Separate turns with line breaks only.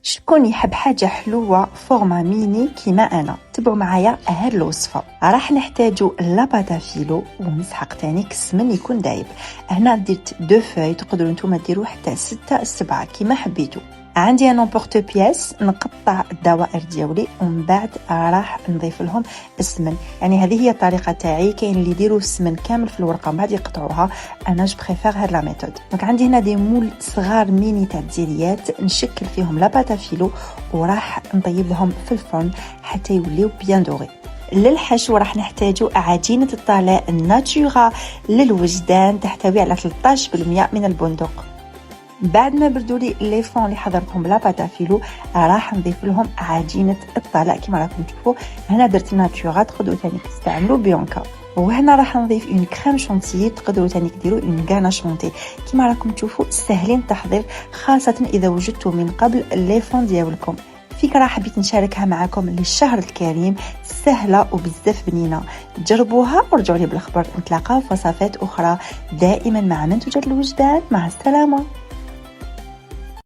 شكون يحب حاجة حلوة فورما ميني كيما أنا؟ تبعوا معايا هاد الوصفة. راح نحتاجو لاباتا فيلو ومسحق تاني كالسمن يكون دايب. هنا درت 2 فاي، تقدروا نتوما ديروا حتى 6 7 كيما حبيتو. عندي انا بورتو بياس نقطع الدوائر ديالي ومن بعد راح نضيف لهم السمن. يعني هذه هي الطريقه تاعي. كاين اللي يديروا السمن كامل في الورقه من بعد يقطعوها، انا جو بريفير هاد لا ميثود. دونك عندي هنا دي مول صغار ميني تاع الزيريات نشكل فيهم لاباتا فيلو وراح نطيب لهم في الفرن حتى يوليو بيان دوري. للحشو راح نحتاجو عجينه الطلاء الناتورا للوجدان تحتوي على 13% من البندق. بعد ما بردوا لي لي فون اللي حضرتهم بلا باتا فيلو راح نضيف لهم عجينه الطلاء كما راكم تشوفوا. هنا درت ناتورا، تقدروا ثاني تستعملوا بيونكا. وهنا راح نضيف اون كريم شونتيي، تقدروا ثاني ديروا اون غانا شونتي كما راكم تشوفوا. سهلين التحضير خاصه اذا وجدتوا من قبل لي فون ديالكم. فكره حبيت نشاركها معكم للشهر الكريم، سهله وبزاف بنينه. جربوها ورجعوا لي بالاخبار. نتلاقاو في وصفات اخرى دائما مع منتوجات الوجدان. مع السلامه.